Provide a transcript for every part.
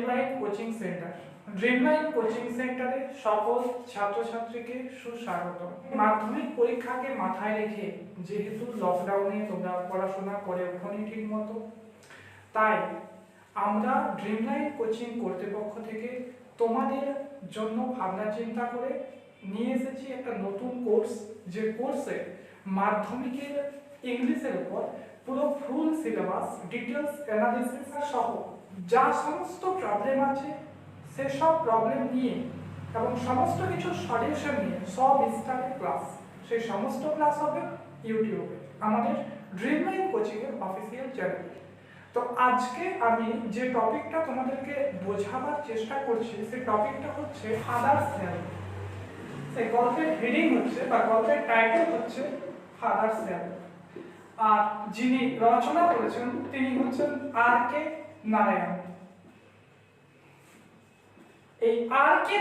ড্রিমলাইন coaching centre. ড্রিমলাইন coaching সেন্টারে সকল ছাত্রছাত্রীকে সুস্বাগত। মাধ্যমিক পরীক্ষাকে মাথায় রেখে যেহেতু লকডাউনে তোমরা পড়াশোনা করে ওঠোনি ঠিক মতো, তাই আমরা ড্রিমলাইন কোচিং কর্তৃপক্ষ থেকে তোমাদের জন্য ভাবনা চিন্তা করে নিয়ে এসেছি একটা নতুন কোর্স, যে কোর্সে মাধ্যমিকের ইংলিশের উপর পুরো ফুল সিলেবাস, ডিটেলস অ্যানালিসিস সহ যা সমস্ত প্রবলেম আছে সেসব প্রবলেম নিয়ে এবং সমস্ত কিছু সলিউশন নিয়ে সবিস্তারে ক্লাস, সেই সমস্ত ক্লাস হবে ইউটিউবে আমাদের ড্রিমলাইন কোচিং এর অফিসিয়াল চ্যানেলে। তো আজকে আমি যে টপিকটা তোমাদেরকে বোঝাবার চেষ্টা করছি সেই টপিকটা হচ্ছে ফাদার্স হেল্প। সেই গল্পের হেডিং হচ্ছে বা গল্পের টাইটেল হচ্ছে ফাদার্স হেল্প। আর যিনি রচনা করেছেন তিনি হচ্ছেন আর.কে. নারায়ণ। এই আর.কে.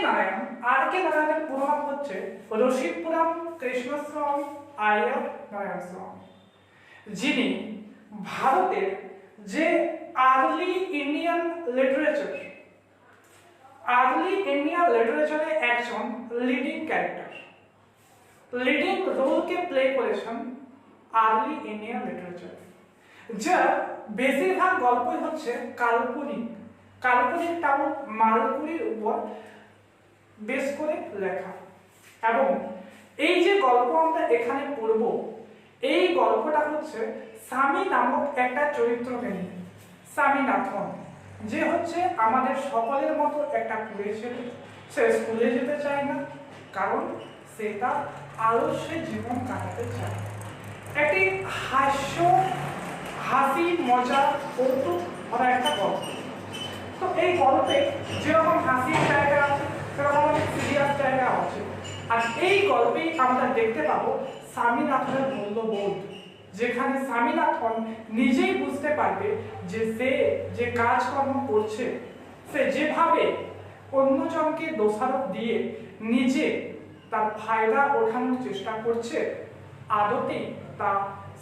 নারায়ণের পুরো নাম হচ্ছে রশিদপুরাম কৃষ্ণস্বামী আয়ার নারায়ণ স্বামী, যিনি ভারতের যে আর্লি ইন্ডিয়ান লিটারেচারে একজন লিডিং ক্যারেক্টার, লিডিং রোলকে প্লে করেছেন আর্লি ইন্ডিয়ান লিটারেচারে। যার বেশিরভাগ গল্পই হচ্ছে কাল্পনিকটাও মালগুলির উপর বেশ করে লেখা। এবং এই যে গল্প আমরা এখানে পড়ব, এই গল্পটা হচ্ছে স্বামী নামক একটা চরিত্রকে নিয়ে। স্বামীনাথন, যে হচ্ছে আমাদের সকলের মতো একটা কুড়ে ছেলে। সে স্কুলে যেতে চায় না, কারণ সে তার আলস্যে জীবন কাটাতে চায়। একটি হাসি মজা কৌতুক ভরা একটা গল্প। তো এই গল্পে যেরকম হাসির জায়গা আছে সেরকম অনেক সিরিয়াস জায়গা আছে। আর এই গল্পেই আমরা দেখতে পাবো স্বামীনাথনের মূল্যবোধ, যেখানে স্বামীনাথন নিজেই বুঝতে পারবে যে সে যে কাজকর্ম করছে, সে যেভাবে অন্যজনকে দোষারোপ দিয়ে নিজে তার ফায়দা ওঠানোর চেষ্টা করছে, আদতেই তা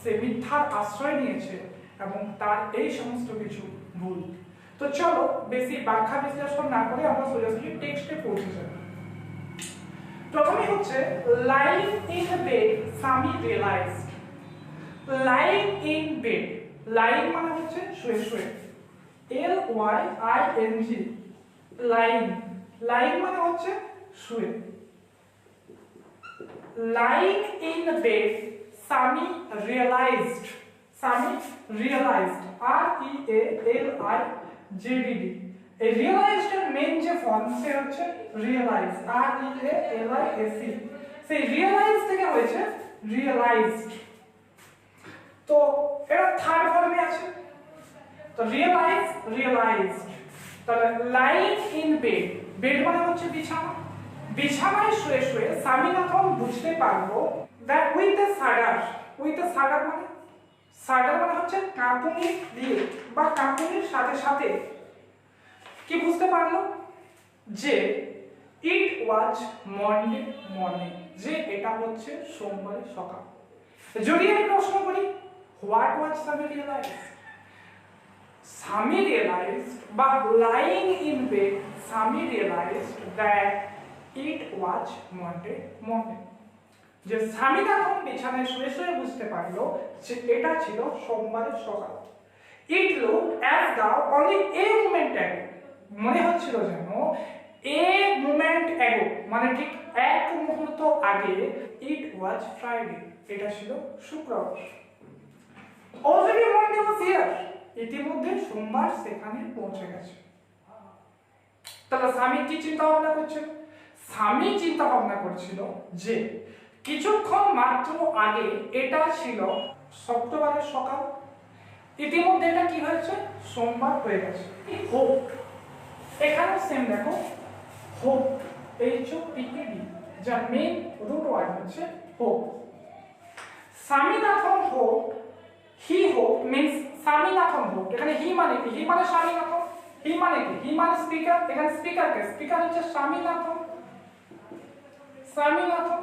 সে মিথ্যার আশ্রয় নিয়েছে এবং তার এই সমস্ত কিছু ভুল। তো চলো বেশি ব্যাখ্যা বিশ্লেষণ না করে আমরা সোজাসুজি টেক্সটে পৌঁছে যাব। প্রথমে হচ্ছে lying in bed Swami realised. Lying in bed, lying মানে হচ্ছে শুয়ে শুয়ে, LYING, লাইং মানে হচ্ছে শুয়ে। Lying in bed Swami realised, REALIZED। এই রিয়েলাইজড এর মেইন যে ফর্ম সে হচ্ছে রিয়েলাইজ, REALIZE। সেই রিয়েলাইজ থেকে হয়েছে রিয়েলাইজড। তো এটা থার্ড ফর্মে আছে। তো রিয়েলাইজড। তাহলে লাইং ইন বেড, বেড মানে হচ্ছে বিছানা, বিছানায় শুয়ে শুয়ে স্বামীনাথন বুঝতে পারলো দ্যাট উইথ দ্য সাডার মানে হচ্ছে কাঁপুনি দিয়ে বা কাঁপুনির সাথে সাথে কি বুঝতে পারলো, যে ইট ওয়াজ মন্ডে মর্নিং, যে এটা হচ্ছে সোমবারের সকাল। যদি আমি প্রশ্ন করি হোয়াট ওয়াজ স্বামী রিয়েলাইজড বা lying in bed Swami realized that it was Monday morning, যে স্বামীনাথন বিছানায় শুয়ে শুয়ে বুঝতে পারলো যে এটা ছিল সোমবারের সকাল। ইট লুকড অ্যাজ দাও অনলি এ মোমেন্ট অ্যাগো, মনে হচ্ছিল যেন এ মোমেন্ট অ্যাগো মানে ঠিক এক মুহূর্ত আগে ইট ওয়াজ ফ্রাইডে, এটা ছিল শুক্রবার। অলরেডি মন্ডে ওয়াজ হিয়ার, ইতিমধ্যে সোমবার সেখানে পৌঁছে গেছে। তাহলে স্বামী কি চিন্তা ভাবনা করছিল? স্বামী চিন্তা ভাবনা করছিল যে কিছুক্ষণ মাত্র আগে এটা ছিল শুক্রবারের সকাল, ইতিমধ্যে এটা কি হয়েছে, সোমবার হয়ে গেছে। হোপ, এখানে সেম দেখো, হোপ, HOPED, যার মেইন রুট ওয়ার্ড হচ্ছে হোপ। স্বামীনাথন হোপ, হি হোপ মিন্স স্বামীনাথন হোপ। এখানে হি মানে কি? হি মানে স্বামীনাথন। হি মানে কি? হি মানে স্পিকার। এখানে স্পিকার কে? স্পিকার হচ্ছে Swaminathan. Swaminathan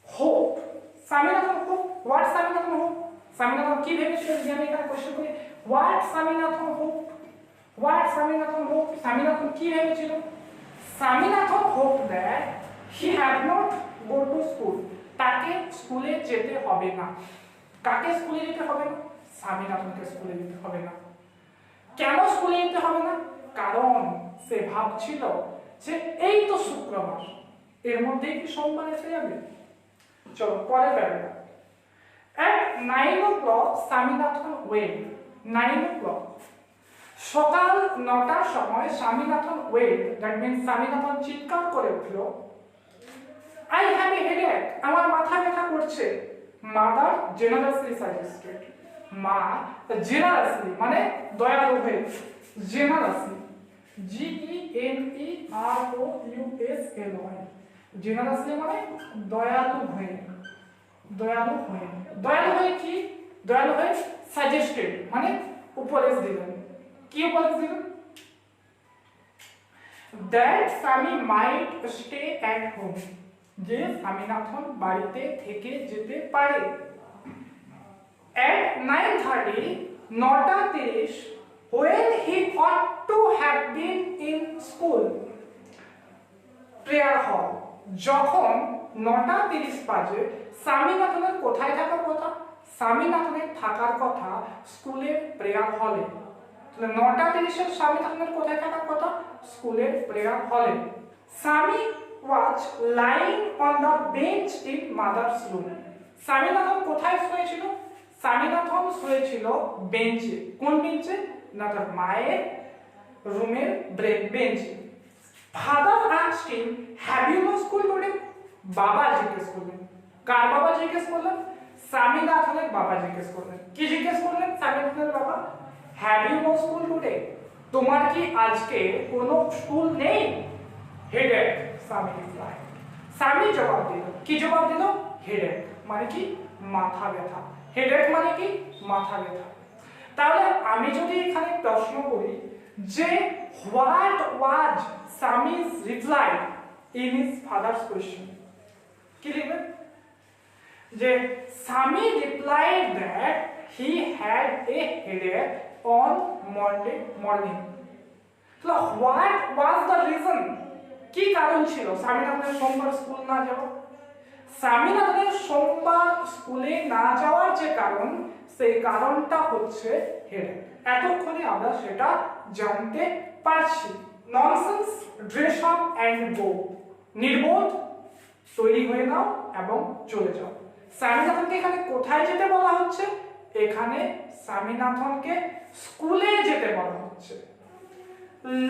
hope, Swaminathan hope. What Swaminathan hope? Swaminathan কি ভেবেছিলেন? যে আমি এখানে কোশ্চেন করি what Swaminathan hope, what Swaminathan hope, Swaminathan কি ভেবেছিল? Swaminathan hope that he had not go to school, তাকে স্কুলে যেতে হবে না। কাকে স্কুলে যেতে হবে না? স্বামীনাথনকে স্কুলে যেতে হবে না। কেন স্কুলে যেতে হবে না? কারণ সে ভাবছিল যে এই তো শুক্রবার, এর মধ্যেই কি সোমবার এসে যাবে। চলো পরের paragraph. At 9 o'clock Swaminathan ওয়েড, 9 o'clock সকাল 9টার সময় স্বামীনাথন ওয়েড, দ্যাট মিন্স স্বামীনাথন চিৎকার করে উঠল, I have a headache, আমার মাথা ব্যথা করছে। মাদার জেনারাসলি সাজেস্টেড, মা জেনারাসলি মানে দয়ালু হয়ে, জেনারাসলি GENEROUSLY, জেনারাসলি মানে দয়ালু হয়ে, দয়ালু হয়ে, দয়ালু হয়ে কি? দয়ালু হয়ে সাজেস্টেড মানে উপদেশ দিলেন। কি উপদেশ দিলেন? দ্যাট স্বামী মাইট স্টে অ্যাট হোম, যে স্বামীনাথন বাড়িতে থেকে যেতে পারে। At 9:30, 9:30, when he ought to have been in school, prayer hall, যখন 9:30 বাজে স্বামীনাথনের কোথায় থাকার কথা? স্বামীনাথনের থাকার কথা স্কুলের প্রেয়ার হলে। তাহলে 9:30 স্বামীনাথনের কোথায় থাকার কথা? স্কুলের প্রেয়ার হলে। স্বামী was lying on the bench in mother's room, Swaminathan কোথায় শুয়েছিল? স্বামীনাথন শুয়েছিল বেঞ্চে। কোন বেঞ্চে? না, তার মায়ের রুমের বেঞ্চে। Father asked him, have you no school today? বাবা জিজ্ঞেস করলেন। কার বাবা জিজ্ঞেস করলেন? স্বামীনাথনের বাবা জিজ্ঞেস করলেন। কি জিজ্ঞেস করলেন স্বামীনাথনের বাবা? have you no school today? তোমার কি আজকে কোনো স্কুল নেই? headache, স্বামী রিপ্লাই। স্বামী জবাব দিল। কি জবাব দিল? headache মানে কি? মাথা ব্যথা। হেডেক মানে কি? মাথা ব্যথা। তাহলে আমি যদি এখানে প্রশ্ন করি যে what was Swami's reply in his father's question, কি লিখবেন? যে স্বামী replied that he had a headache on Monday morning. তাহলে হোয়াট ওয়াজ দ্য রিজন, কি কারণ ছিল স্বামীনাথনের সোমবার স্কুল না যাওয়া? স্বামীনাথনের সোমবার স্কুলে না যাওয়ার যে কারণ, সেই কারণটা হচ্ছে হেডেক। এতক্ষণে আমরা সেটা জানতে পারছি। Nonsense, dress up and go, নির্বোধ, তৈরি হয়ে নাও এবং চলে যাও। স্বামীনাথনকে এখানে কোথায় যেতে বলা হচ্ছে? এখানে স্বামীনাথনকে স্কুলে যেতে বলা হচ্ছে।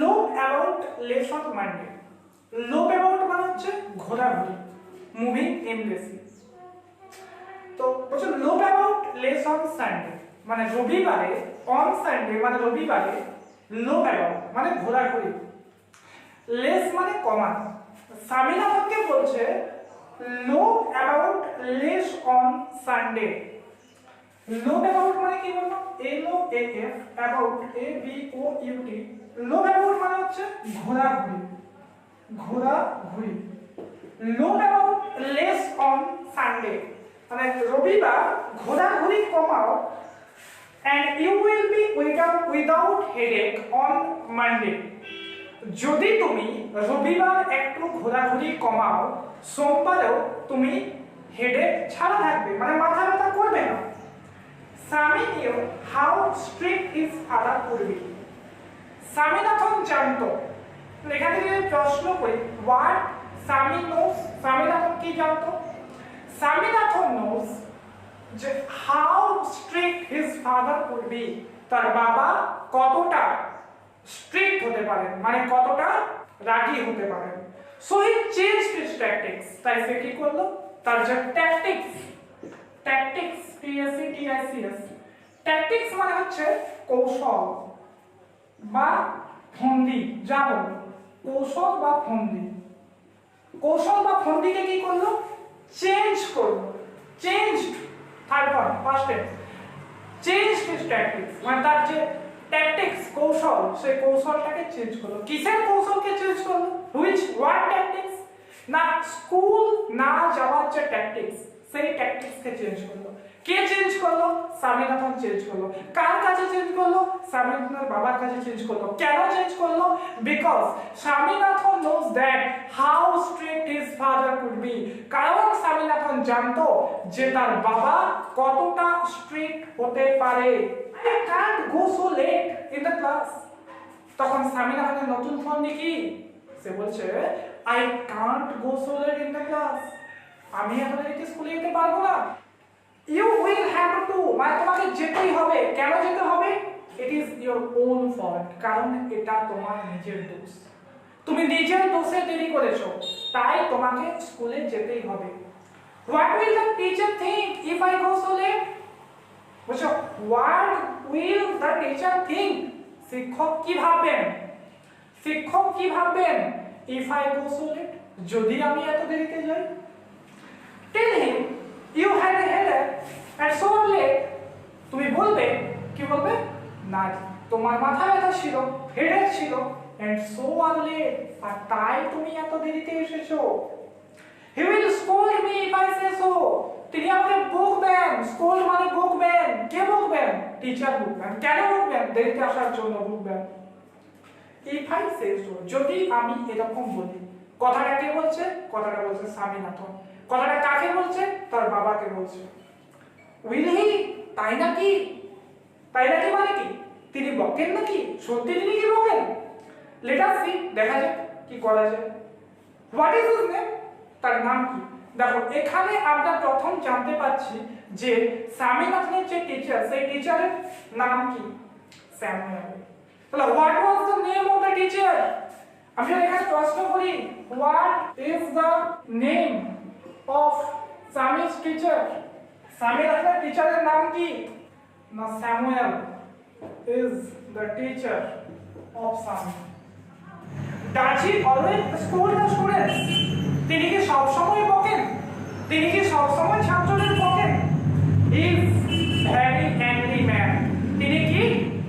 লোক অ্যাবাউট লেসন মাইন্ডে, লোক অ্যাবাউট মানে হচ্ছে ঘোরাঘুরি, মুভিং এমলেসলি। তো বলছে লোক অ্যাবাউট লেস অন সানডে মানে রবিবারে, অন সানডে মানে রবিবারে, লোক অ্যাবাউট মানে ঘোরাঘুরি, লেস মানে কমানো। স্বামীনাথনকে বলছে লোক অ্যাবাউট লেস অন সানডে। লোক অ্যাবাউট মানে কি বলবো? LOAF, অ্যাবাউট ABOUT, লোক অ্যাবাউট মানে হচ্ছে ঘোরাঘুরি, ঘোরাঘুরি। লোক অ্যাবাউট লেস অন সানডে মানে রবিবার ঘোরাঘুরি কমাও। and you will be without headache on Monday, যদি তুমি রবিবার একটু ঘোরাঘুরি কমাও, সোমবারেও তুমি হেডেক ছাড়া থাকবে মানে মাথা ব্যথা করবে না। স্বামী knew how strict his father would be, Swaminathan জানতো। এখান থেকে প্রশ্ন করি what স্বামী knows, স্বামীনাথন কি জানতো? স্বামীনাথন knows যে how strict his father would be, তার বাবা কতটা স্ট্রিক্ট হতে পারেন মানে কতটা রাগী হতে পারেন। So he changed his tactics, তাই সে কি করলো? তার যে ট্যাকটিক্স, ট্যাকটিক্স TACTICS, ট্যাকটিক্স মানে হচ্ছে কৌশল বা ফন্দি, যা বলবো কৌশল বা ফন্দি। কৌশল বা ফন্দিকে কি করলো? চেঞ্জ করলো। Changed, third form first tense, changed his tactics মানে তার যে ট্যাকটিক্স কৌশল, সেই কৌশলটাকে চেঞ্জ করলো। কিসের কৌশলকে চেঞ্জ করলো? Which what tactics? না স্কুল না যাওয়ার যে ট্যাকটিক্স, সেই ট্যাকটিক্সকে চেঞ্জ করলো। কে চেঞ্জ করলো? স্বামীনাথন চেঞ্জ করলো। কার কাছে চেঞ্জ করলো? স্বামীনাথনের বাবার কাছে চেঞ্জ করলো। কেন চেঞ্জ করলো? Because Swaminathan knows that how strict his father could be. কারণ স্বামীনাথন জানতো যে তার বাবা কতটা স্ট্রিক্ট হতে পারে। I can't go so late in the class. তখন স্বামীনাথনের নতুন ফোন কি? সে বলছে I can't go so late in the class. আমি এখন এই স্কুলে যেতে পারবো না। You will have to, মানে তোমাকে যেতেই হবে। কেন যেতে হবে? It is your own fault, কারণ এটা তোমার নিজের দোষ। তুমি নিজের দোষে দেরি করেছো, তাই তোমাকে স্কুলে যেতেই হবে। What will the teacher think if I go so late? বুঝছো? What will the teacher think? শিক্ষক কি ভাববেন? শিক্ষক কি ভাববেন? If I go so late, যদি আমি এত দেরিতে যাই। Tell him you had a headache and so late. তুমি বলবে, কি বলবে? না, তোমার মাথা ব্যথা ছিল, হেডেক ছিল, and so late, আর তাই তুমি এত দেরিতে এসেছো। He will scold me if I say so. তিনি আমাকে বকবেন। স্কোল্ড মানে বকবেন। কে বকবেন? টিচার বকবেন। কেন বকবেন? দেরিতে আসার জন্য বকবেন। If I say so, যদি আমি এরকম বলি। কথাটা কে বলছে? কথাটা বলছে স্বামীনাথন। কথাটা কাকে বলছে? তার বাবাকে বলছে। Will he? তাই নাকি? তাই নাকি মানে কি? তিনি বকেন নাকি? সত্যি তিনি কি বকেন? Let us see, দেখা যাক কি করা যায়। What is his name? তার নাম কি? দেখো এখানে আমরা প্রথম জানতে পাচ্ছি যে স্বামীনাথনের যে টিচার, সেই টিচারের নাম কি? স্যামুয়েল। তাহলে what was the name of the teacher? আমি এখানে প্রশ্ন করি, what is the name of Sami's teacher? স্বামীনাথনের টিচারের নাম কি? না, Samuel is the teacher of Sami. Does he always scold the students? তিনি কি সব সময় বকেন? তিনি কি সব সময় ছাত্রদের বকেন? He is very angry man. তিনি কি?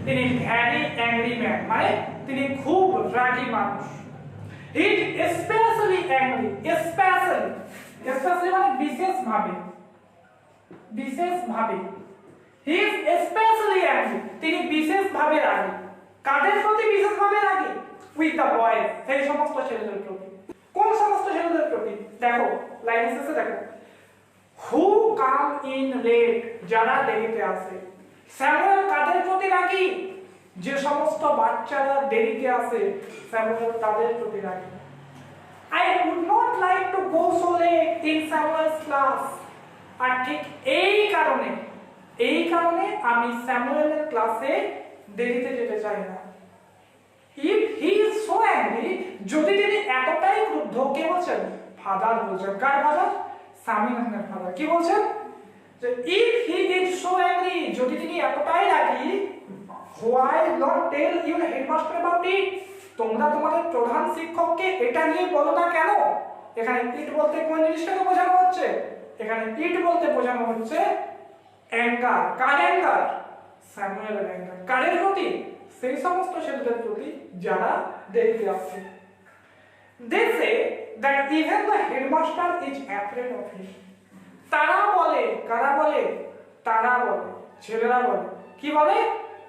তিনি very angry man, মানে তিনি খুব রাগী মানুষ। He is especially angry, especially মানে বিশেষভাবে, বিশেষভাবে। He is especially angry, তিনি বিশেষভাবে রাগী। কাদের প্রতি বিশেষভাবে রাগী? With the boys, সেই সমস্ত ছেলেদের প্রতি। কোন সমস্ত ছেলেদের প্রতি? দেখো লাইন শেষে দেখো, who come in late, যারা দেরিতে আসে। স্যামুয়েল কাদের প্রতি রাগী? যে সমস্ত বাচ্চারা দেরিতে আসে, স্যামুয়েল তাদের প্রতি রাগী। I would not like to go so late in Samuel's class. আর ঠিক এই কারণে আমি স্যামুয়েলের ক্লাসে দেরিতে যেতে চাই না। If he is so angry, যদি তিনি এতটাই ক্রুদ্ধ, কে বলছেন? ফাদার বলছেন। কার ফাদার? স্বামীনাথনের ফাদার। কি বলছেন? যে if he is so angry, যদি তিনি এতটাই রাগী, why not tell your headmaster about it? তোমরা তোমাদের প্রধান শিক্ষককে এটা নিয়ে বলো না কেন? এখানে ইট বলতে কোন জিনিসটাকে বোঝানো হচ্ছে? এখানে ইট বলতে বোঝানো হচ্ছে অ্যাঙ্গার। কার অ্যাঙ্গার? স্যামুয়েলের অ্যাঙ্গার। কারের প্রতি? সেই সমস্ত ছেলেদের প্রতি যারা দেরিতে আসছে। They say that even the headmaster is afraid of him. তারা বলে, কারা বলে? তারা বলে, ছেলেরা বলে। কি বলে?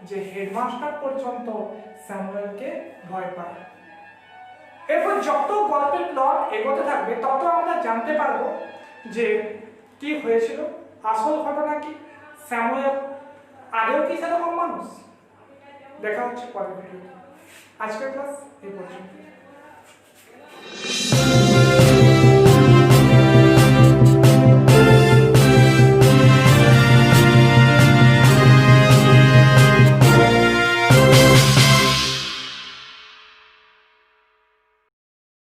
যে হেডমাস্টার পর্যন্ত স্যামুয়েলকে ভয় পায়। এরপর যত গল্পের প্লট এগোতে থাকবে তত আমরা জানতে পারবো যে কি হয়েছিল, আসল ঘটনা কি, স্যামুয়েল আদৌ কি সেরকম মানুষ। দেখা হচ্ছে পরের ভিডিওতে। আজকের ক্লাস এই পর্যন্ত।